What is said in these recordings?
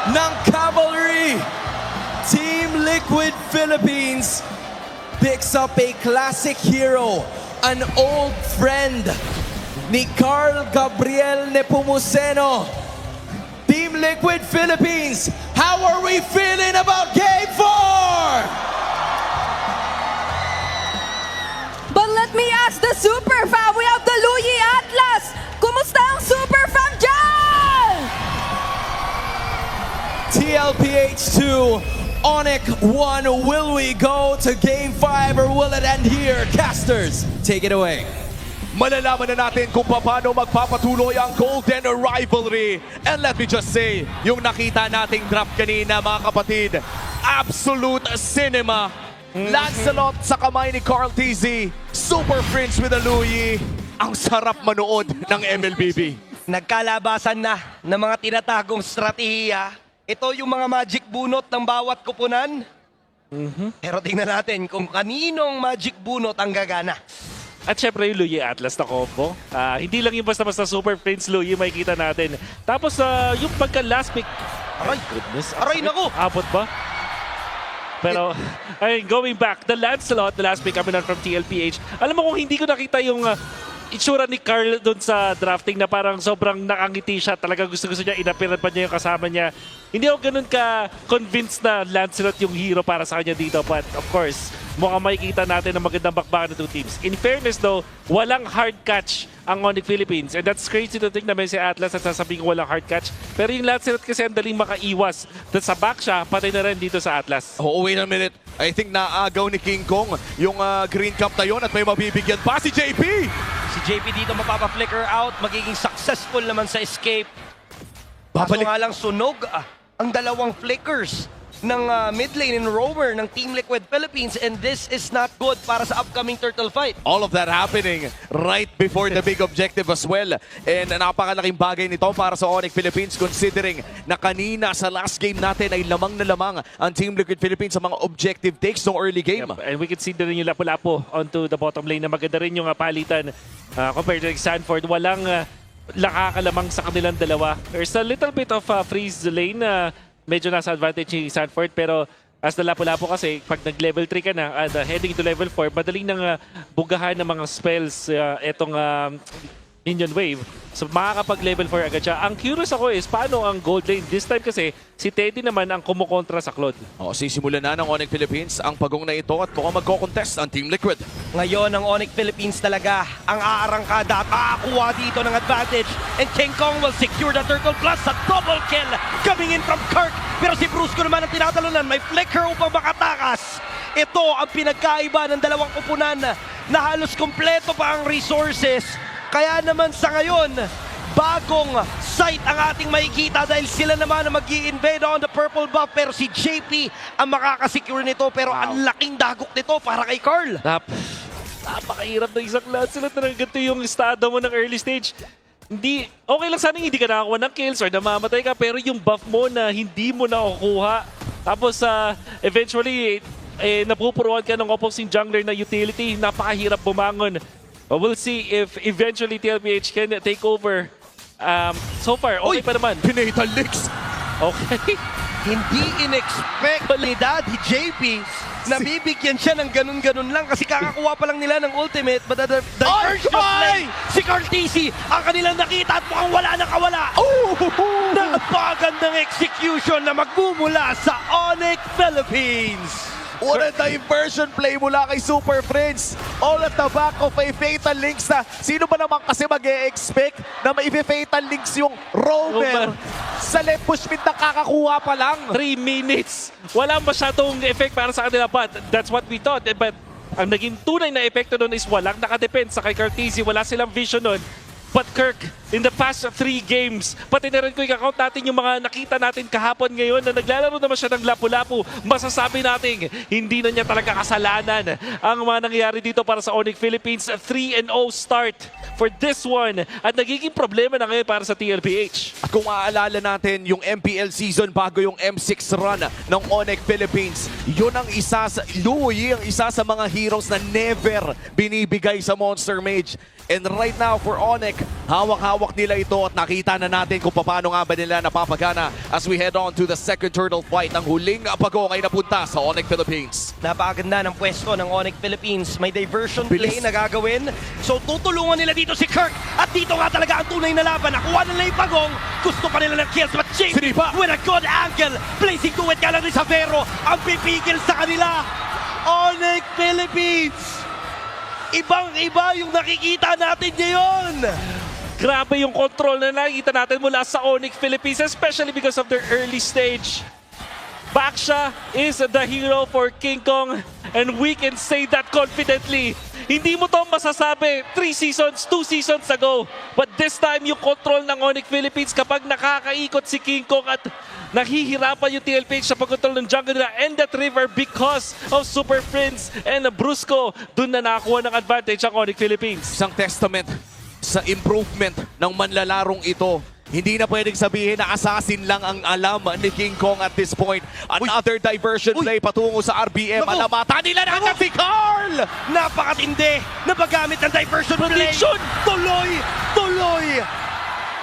ng Cavalry. Team Liquid Philippines picks up a classic hero, an old friend ni Carl Gabriel Nepomuceno. Team Liquid Philippines, how are we feeling about Game 4? But let me ask the super fan. We have the Luyi Atlas. Kumusta ang super fan dyan? TLPH 2, Onyx 1, will we go to Game 5 or will it end here? Casters, take it away. Malalaman na natin kung paano magpapatuloy ang Golden Rivalry. And let me just say, yung nakita nating draft kanina mga kapatid, absolute cinema. Lancelot sa kamay ni Carl TZ, Super Prince with a Luyi. Ang sarap manood ng MLBB. Nagkalabasan na ng mga tinatagong strategiya. Ito yung mga magic bunot ng bawat kupunan. Pero tingnan natin kung kaninong magic bunot ang gagana. At syempre yung Luyi Atlas na combo. Hindi lang yung basta-basta Super Prince Luyi makikita natin. Tapos yung pagka last pick. Aray, Goodness. aray naku! Abot ba? Pero, ay, going back, the Lancelot, the last pick coming out from TLPH. Alam mo kung hindi ko nakita yung itsura ni Carl doon sa drafting na parang sobrang nakangiti siya. Talaga gusto-gusto niya, inapiran pa niya yung kasama niya. Hindi ako ganun ka-convinced na Lancelot yung hero para sa kanya dito. But of course, mukhang makikita natin ang magandang bakbakan ng two teams. In fairness though, walang hard catch ang Onyx Philippines. And that's crazy to think na may si Atlas at sasabihin ko walang hard catch. Pero yung Lancelot kasi ang daling makaiwas. Tapos sa back siya, patay na rin dito sa Atlas. Oh, wait a minute. I think naagaw ni King Kong yung green cap na yun at may mabibigyan pa si JP. Si JP dito mapapa-flicker out, magiging successful naman sa escape. Kaso Babalik. nga lang sunog ang dalawang flickers ng mid lane in roamer ng Team Liquid Philippines, and this is not good para sa upcoming turtle fight. All of that happening right before the big objective as well. And napakalaking bagay nito para sa Onyx Philippines considering na kanina sa last game natin ay lamang na lamang ang Team Liquid Philippines sa mga objective takes ng early game. Yep. And we can see na rin yung Lapu-Lapu onto the bottom lane na maganda rin yung palitan compared to Sanford. Walang nakakalamang sa kanilang dalawa. There's a little bit of freeze lane na medyo nasa advantage ni Sanford, pero as the Lapu-Lapu kasi, pag nag-level 3 ka na and heading to level 4, madaling nang bugahan ng mga spells etong minion wave. So makakapag-level 4 agad siya. Ang curious ako is, paano ang gold lane? This time kasi, si Teddy naman ang kumukontra sa Claude. Sisimulan na ng Onyx Philippines ang pagong na ito at mukhang magko-contest ang Team Liquid. Ngayon, ang Onyx Philippines talaga ang aarangkada at makakuha dito ng advantage. And King Kong will secure the turtle plus sa double kill coming in from Kirk. Pero si Brusco naman ang tinatalunan. May flicker upang makatakas. Ito ang pinagkaiba ng dalawang kupunan na halos kompleto pa ang resources. Kaya naman sa ngayon, bagong sight ang ating makikita dahil sila naman ang mag-i-invade on the purple buff. Pero si JP ang makakasecure nito. Pero ang laking dagok nito para kay Carl. Napakahirap na isang Lancelot na ganito yung estado mo ng early stage. Hindi, okay lang sana hindi ka nakakuha ng kills or namamatay ka, pero yung buff mo na hindi mo nakukuha. Tapos eventually, napupuruan ka ng opposing jungler na utility. Napakahirap bumangon. We'll see if eventually TLPH can take over. So far, okay pa naman. Pinatal Licks. Okay. Hindi in-expect ni Daddy JP na bibigyan siya ng ganun-ganun lang kasi kakakuha pa lang nila ng ultimate, but the urge of play, si Carl TC ang kanilang nakita at mukhang wala na kawala. Napagandang execution na magmumula sa Onyx Philippines. What a diversion play mula kay Super Prince. All at the back of a Fatal Links na sino ba naman kasi mag-e-expect na may Fatal Links yung roamer sa left push mid na kakakuha pa lang. 3 minutes. Wala masyadong effect para sa kanila, but that's what we thought. But ang naging tunay na epekto doon is walang nakadepend sa kay Cartesi. Wala silang vision doon. But Kirk, in the past 3 games, pati na rin ko i-count natin yung mga nakita natin kahapon ngayon na naglalaro naman siya ng Lapu-Lapu, masasabi natin, hindi na niya talaga kasalanan ang mga nangyayari dito para sa Onyx Philippines. 3-0 start for this one at nagiging problema na ngayon para sa TLPH. At kung maaalala natin yung MPL season bago yung M6 run ng Onyx Philippines, yun ang isa sa Luyi, ang isa sa mga heroes na never binibigay sa Monster Mage. And right now for Onyx, hawak-hawak nila ito at nakita na natin kung paano nga ba nila napapagana as we head on to the second turtle fight. Ang huling pagong ay napunta sa Onyx Philippines. Napakaganda ng pwesto ng Onyx Philippines. May diversion Bilis. play na gagawin. So tutulungan nila dito si Kirk. At dito nga talaga ang tunay na laban. Nakuha nila yung pagong. Gusto pa nila ng kills. But JP Sinipa. with a good angle. Placing to it. Kala ni Savero ang pipigil sa kanila. Onyx Philippines. Ibang-iba yung nakikita natin ngayon. Grabe yung control na nakikita natin mula sa Onyx Philippines, especially because of their early stage. Baksha is the hero for King Kong, and we can say that confidently. Hindi mo to masasabi 2 seasons ago. But this time, yung control ng Onyx Philippines kapag nakakaikot si King Kong at nahihirapan yung TLPH sa pagkontrol ng jungle nila and that river because of Super Friends and Brusco. Doon na nakakuha ng advantage ang Onyx Philippines. Isang testament sa improvement ng manlalarong ito. Hindi na pwedeng sabihin na assassin lang ang alam ni King Kong at this point. Another diversion play patungo sa RBM. Naku! Alamata nila na agad si Carl! Napakatindi na paggamit ng diversion play. Prediction! Tuloy!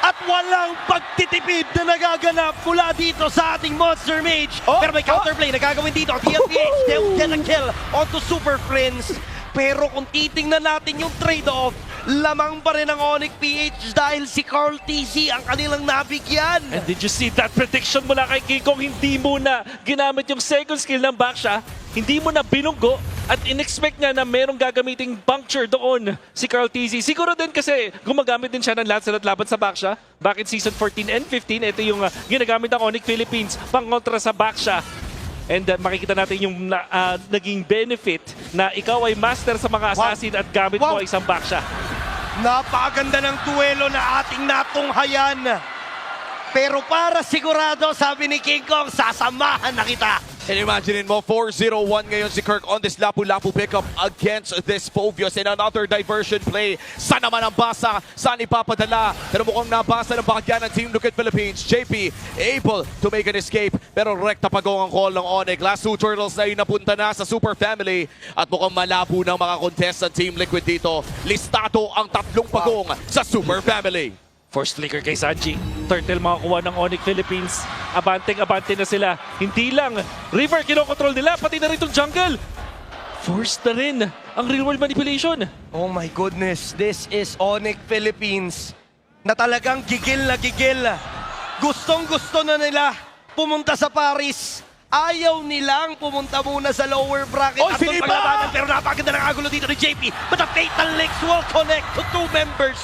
At walang pagtitipid na nagaganap mula dito sa ating Monster Mage. Pero may counterplay na gagawin dito. TLPH, they will get a kill onto Super Friends. Pero kung titingnan natin yung trade-off, lamang pa rin ang Onyx PH dahil si Carl TC ang kanilang nabigyan. And did you see that prediction mula kay King Kong? Hindi mo na ginamit yung second skill ng Baksha. Hindi mo na binunggo at in-expect niya na merong gagamiting puncture doon si Carl TZ. Siguro din kasi gumagamit din siya ng Lancelot laban sa Baksha. Back in Season 14 and 15, ito yung ginagamit ng Onyx Philippines pang kontra sa Baksha. And makikita natin yung naging benefit na ikaw ay master sa mga assassin at gamit mo ay isang Baksha. Napakaganda ng duelo na ating natunghayan. Pero para sigurado, sabi ni King Kong, sasamahan na kita. And imagine mo, 4-0-1 ngayon si Kirk on this Lapu-Lapu pickup against this Phobios. And another diversion play. Saan naman ang basa? Saan ipapadala? Pero mukhang nabasa ng bahagyan ng Team Liquid Philippines. JP able to make an escape. Pero rekta pagong ang call ng Onyx. Last 2 turtles na napunta na sa Super Family. At mukhang malabo ng mga contestant Team Liquid dito. Listado ang 3 pagong sa Super Family. Force flicker kay Sanji. Turtle makakuha ng Onyx Philippines. Abante na sila. Hindi lang river kinokontrol nila, pati na rin itong jungle. Force na rin ang real world manipulation. Oh my goodness, this is Onyx Philippines na talagang gigil na gigil. Gustong-gusto na nila pumunta sa Paris. Ayaw nilang pumunta muna sa lower bracket at doon paglabanan. Pero napakaganda ng agulo dito ni JP. But the Fatal Links will connect to 2 members.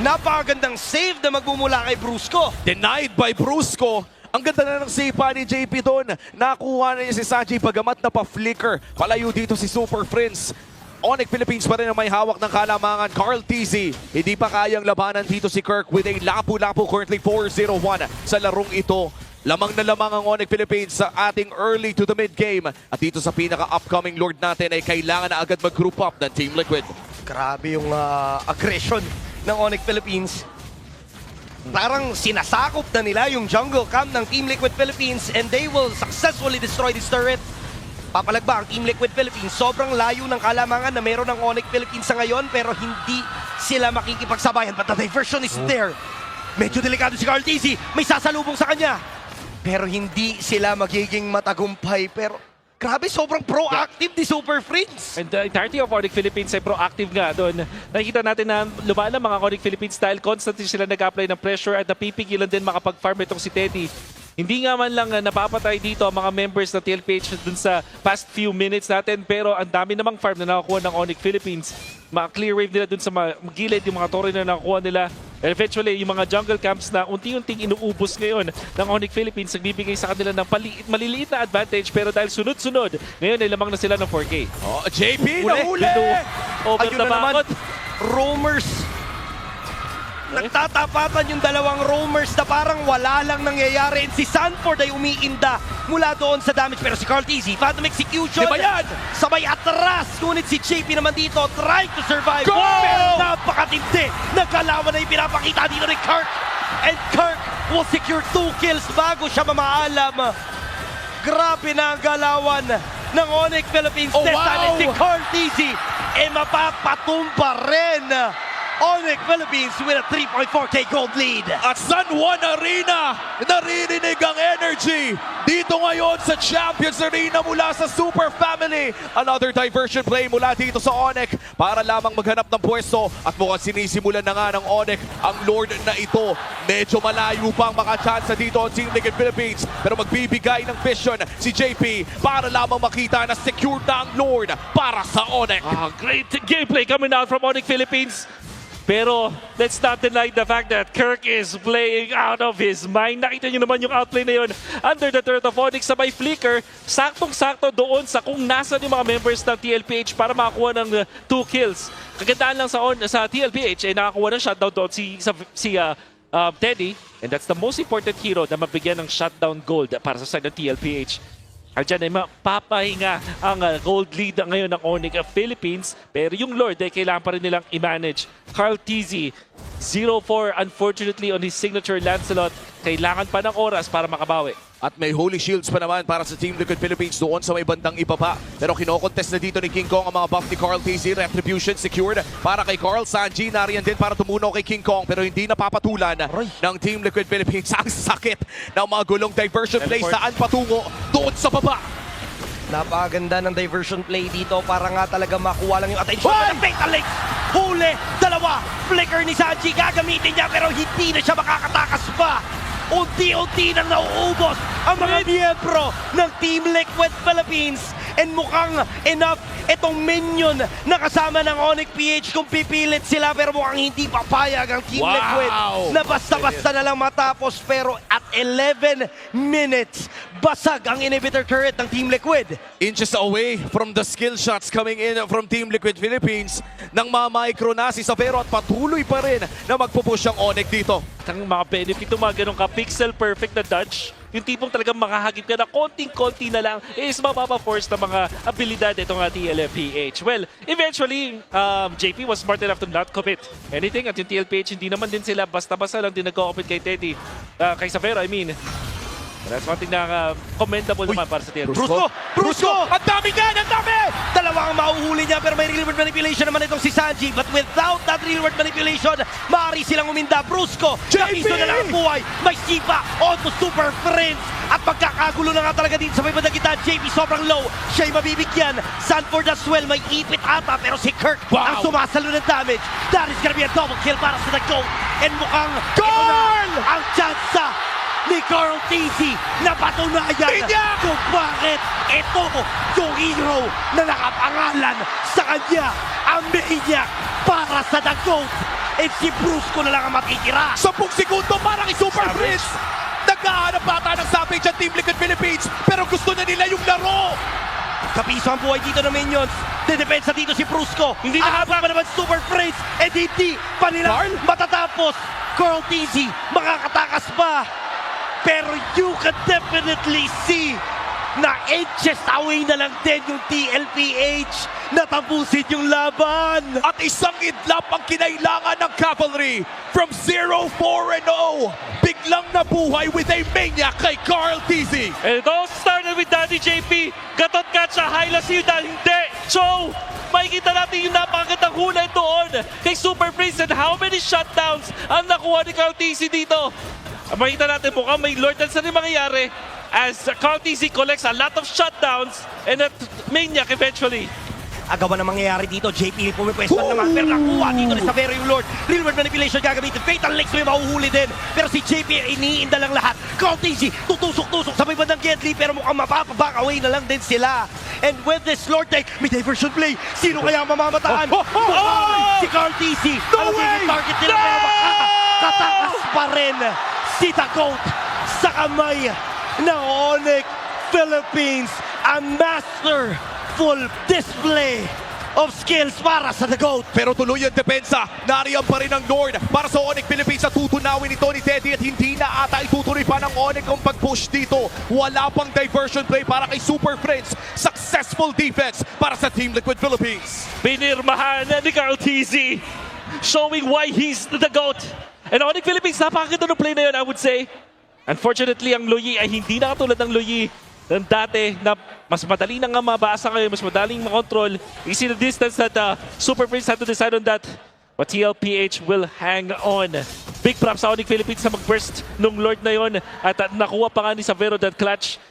Napakagandang save na magmumula kay Brusco. Denied by Brusco. Ang ganda na ng save pa ni JP doon. Nakuha na niya si Sanji pagamat na pa-flicker. Palayo dito si Super Friends. Onyx Philippines pa rin ang may hawak ng kalamangan. Carl TZ. Hindi pa kayang labanan dito si Kirk with a Lapu-Lapu currently 4-0-1 sa larong ito. Lamang na lamang ang Onyx Philippines sa ating early to the mid game. At dito sa pinaka-upcoming Lord natin ay kailangan na agad mag-group up ng Team Liquid. Grabe yung aggression ng Onyx Philippines. Parang sinasakop na nila yung jungle camp ng Team Liquid Philippines and they will successfully destroy this turret. Papalagba ang Team Liquid Philippines. Sobrang layo ng kalamangan na meron ng Onyx Philippines sa ngayon pero hindi sila makikipagsabayan. But the diversion is there. Medyo delikado si Carl TZ. May sasalubong sa kanya. Pero hindi sila magiging matagumpay. Pero grabe, sobrang proactive ni Super Friends. And the entirety of Onyx Philippines ay proactive nga doon. Nakikita natin na lumala mga Onyx Philippines dahil constantly sila nag-apply ng pressure at napipigilan din makapag-farm itong si Teddy. Hindi nga man lang napapatay dito ang mga members ng TLPH dun sa past few minutes natin pero ang dami namang farm na nakakuha ng Onyx Philippines. Clear wave nila dun sa gilid, yung mga torre na nakakuha nila. And eventually, yung mga jungle camps na unti-unting inuubos ngayon ng Onyx Philippines, nagbibigay sa kanila ng maliliit na advantage pero dahil sunod-sunod, ngayon ay lamang na sila ng 4K. Oh, JP Uli. nahuli! Over Ayun the na naman, bakot. roamers. Nagtatapatan yung dalawang roamers na parang wala lang nangyayari. And si Sanford ay umiinda mula doon sa damage. Pero si Carl TZ, Phantom Execution. Diba yan? Sabay atras. Ngunit si JP naman dito, trying to survive. Go! Pero napakatindi. Nagkalawan na yung pinapakita dito ni Kirk. And Kirk will secure 2 kills bago siya mamaalam. Grabe na ang galawan ng Onyx Philippines. Oh, This time wow! si Carl TZ. mapapatumpa rin. Onyx Philippines with a 3.4K gold lead. At San Juan Arena, naririnig ang energy dito ngayon sa Champions Arena mula sa Super Family. Another diversion play mula dito sa Onyx para lamang maghanap ng pwesto at mukhang sinisimulan na nga ng Onyx ang Lord na ito. Medyo malayo pang makachansa dito ang Team Liquid Philippines pero magbibigay ng vision si JP para lamang makita na secured na ang Lord para sa Onyx. Great gameplay coming out from Onyx Philippines. Pero let's not deny the fact that Kirk is playing out of his mind. Nakita nyo naman yung outplay na yun under the turret of Onyx sa may flicker. Saktong-sakto doon sa kung nasan yung mga members ng TLPH para makakuha ng 2 kills. Kagandaan lang sa TLPH ay nakakuha ng shutdown doon si Teddy. And that's the most important hero na mabigyan ng shutdown gold para sa side ng TLPH. Diyan ay mapapahinga ang gold lead ngayon ng Onyx Philippines. Pero yung Lord ay kailangan pa rin nilang i-manage. Carl TZ, 0-4 unfortunately on his signature Lancelot. Kailangan pa ng oras para makabawi. At may Holy Shields pa naman para sa Team Liquid Philippines doon sa may bandang ibaba. Pero kinokontest na dito ni King Kong ang mga buff ni Carl TZ. Retribution secured para kay Carl Sanji. Nariyan din para tumuno kay King Kong pero hindi napapatulan ng Team Liquid Philippines. Ang sakit ng mga gulong diversion play. Saan patungo? Doon sa baba. Napakaganda ng diversion play dito para nga talaga makuha lang yung attention ng Fatal Links. Huli, dalawa, flicker ni Sanji, gagamitin niya pero hindi na siya makakatakas pa. Unti-unti nang nauubos ang mga miyembro ng Team Liquid Philippines. And mukhang enough itong minion na kasama ng Onyx PH kung pipilit sila pero mukhang hindi papayag ang Team Liquid na basta-basta na lang matapos. Pero at 11 minutes, basag ang inhibitor turret ng Team Liquid. Inches away from the skill shots coming in from Team Liquid Philippines nang ma-micro na si Savero at patuloy pa rin na magpupush ang Onyx dito. Ang mga benefit ng mga ganun ka pixel perfect na dodge, yung tipong talagang makahagip ka na konting-konti na lang is mapapa-force na mga abilidad itong TLPH. Well, eventually, JP was smart enough to not commit anything at yung TLPH hindi naman din sila basta-basta lang din nag-commit kay Teddy, kay Savero, I mean. That's one thing na commendable naman para sa TLPH. Brusco! Ang dami nga! Ang dami! Dalawa ang mahuhuli niya pero may real world manipulation naman itong si Sanji. But without that real world manipulation, maaari silang uminda. Brusco! Nakiso na lang ang buhay. May sipa onto Super Friends. At magkakagulo na nga talaga dito sa may bandang gitna. JP sobrang low. Siya'y mabibigyan. Sanford as well. May ipit ata pero si Kirk ang sumasalo ng damage. That is gonna be a double kill para sa The GOAT. And mukhang ito na ang tsansa ni Carl TZ na patunayan kung bakit ito yung hero na nakapangalan sa kanya, ang Maniac para sa The GOAT. And si Brusco na lang ang matitira. 10 segundo para kay Super Prince. Naghahanap bata ng savage ang Team Liquid Philippines pero gusto na nila yung laro. Kapiso ang buhay dito ng Minions. Dedepensa dito si Brusco. Hindi nakapa pa naman Super Prince. And hindi pa nila matatapos. Carl TZ makakatakas pa. Pero you can definitely see na inches away na lang din yung TLPH na tapusin yung laban. At isang idlap ang kinailangan ng Cavalry from 0-4-0. Biglang nabuhay with a maniac kay Carl TZ. And it all started with Daddy JP. Gatot ka sa Hyla Ciudad. Hindi. So, makikita natin yung napakagandang hulay doon kay Super Prince and how many shutdowns ang nakuha ni Carl TZ dito. Makita natin mukhang may Lord Dance na rin mangyayari as Carl TZ collects a lot of shutdowns and at Maniac eventually. Agawan na mangyayari dito. JP pumipwesto naman pero nakuha dito ni Savero yung Lord. Real world manipulation gagamitin. Fatal Links may mahuhuli din. Pero si JP iniinda lang lahat. Carl TZ tutusok-tusok sa may bandang Gedli pero mukhang mapapaback away na lang din sila. And with this Lord Tank, may diversion play. Sino kaya mamamataan? Si Carl TZ. No way! Target nila pero makakatakas pa rin si The GOAT sa kamay ng Onyx Philippines. A masterful display of skills para sa The GOAT. Pero tuloy ang depensa. Nariyan pa rin ang Lord para sa Onyx Philippines. At tutunawin ito ni Teddy at hindi na ata itutuloy pa ng Onyx ang pag-push dito. Wala pang diversion play para kay Super Friends. Successful defense para sa Team Liquid Philippines. Pinirmahan ni Carl TZ showing why he's the GOAT. And Onyx Philippines, napakaganda ng play na yun, I would say. Unfortunately, ang Luyi ay hindi na katulad ng Luyi ng dati na mas madali na nga mabasa ngayon, mas madaling makontrol. You see the distance that Super Prince had to decide on that. But TLPH will hang on. Big props sa Onyx Philippines na mag-burst nung Lord na yon. At nakuha pa nga ni Savero that clutch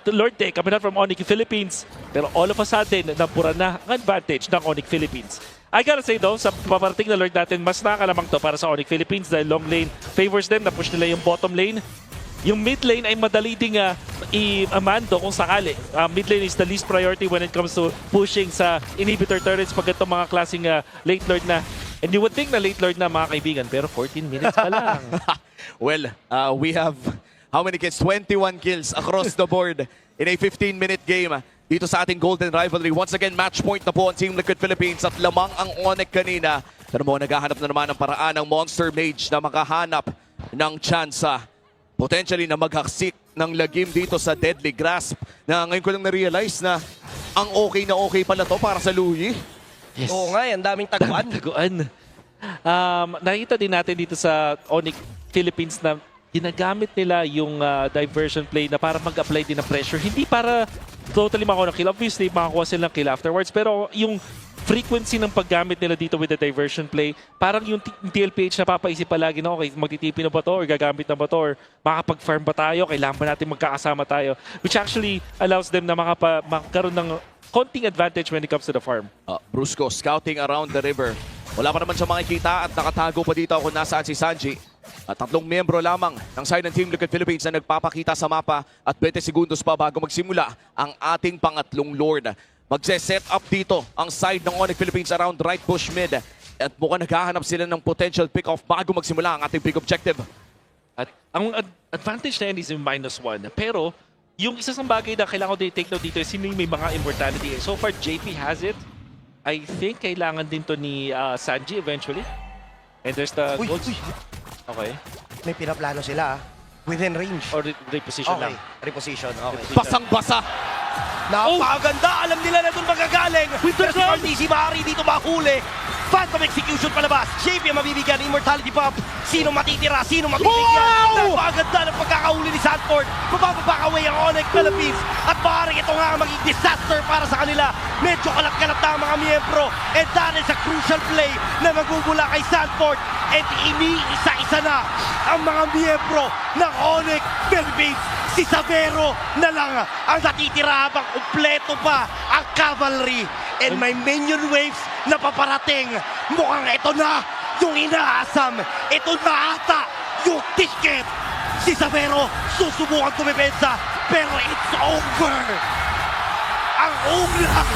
Lord Day coming out from Onyx Philippines. Pero all of a sudden, napura na ang advantage ng Onyx Philippines. I gotta say though, sa paparating na Lord natin, mas nakakalamang to para sa Onyx Philippines dahil long lane favors them, na-push nila yung bottom lane. Yung mid lane ay madali ding i-amando kung sakali. Mid lane is the least priority when it comes to pushing sa inhibitor turrets pag itong mga klaseng late lord na. And you would think na late lord na mga kaibigan, pero 14 minutes pa lang. Well, we have how many kills? 21 kills across the board in a 15-minute game dito sa ating Golden Rivalry. Once again, match point na po ang Team Liquid Philippines at lamang ang Onyx kanina. Pero mo, naghahanap na naman ng paraan ng Monster Mage na makahanap ng tsansa. Potentially na maghaksik ng lagim dito sa Deadly Grasp na ngayon ko lang na-realize na ang okay pala to para sa Louie. Yes. Oo nga, ang daming taguan. Taguan. Nakita din natin dito sa Onyx Philippines na ginagamit nila yung diversion play na para mag-apply din ng pressure. Hindi para totally makuha ng kill. Obviously, makakuha sila ng kill afterwards. Pero yung frequency ng paggamit nila dito with the diversion play, parang yung TLPH napapaisip palagi na, okay, magtitipi na ba to or gagamit na ba to or makapag-farm ba tayo, kailangan ba natin magkakasama tayo, which actually allows them na magkaroon ng konting advantage when it comes to the farm. Brusco scouting around the river. Wala pa naman siya makikita at nakatago pa dito kung nasaan si Sanji. At 3 miyembro lamang ng side ng Team Liquid Philippines na nagpapakita sa mapa at 20 segundos pa bago magsimula ang ating pangatlong Lord. Magse-set up dito ang side ng Onyx Philippines around right bush mid. At mukhang naghahanap sila ng potential pick-off bago magsimula ang ating big objective. At ang advantage na yan is yung -1. Pero yung isa sa bagay na kailangan ko i-take note dito is sino yung may mga immortality. So far, JP has it. I think kailangan din to ni Sanji eventually. And there's the Uy, gold. uy. Okay. May pinaplano sila within range. Or reposition Okay, lang. reposition. Okay. Basang-basa. Napakaganda! Alam nila na doon magagaling. Pero si RTC maaari dito mahuli. Phantom Execution palabas. JP ang mabibigyan. Immortality Pump. Sino matitira? Sino mabibigyan? Napakaganda ng pagkakahuli ni Sanford. Mapapapakaway ang Onyx Philippines. At maaaring ito nga ang maging disaster para sa kanila. Medyo kalat-kalat na ang mga miyembro. And that is a crucial play na magugula kay Sanford. And iniisa-isa na ang mga miyembro ng Onyx Philippines. Si Savero na lang ang natitira habang kumpleto pa ang cavalry. And may minion waves na paparating. Mukhang ito na yung inaasam. Ito na ata yung ticket. Si Savero susubukan tumipensa. Pero it's over. Ang ulang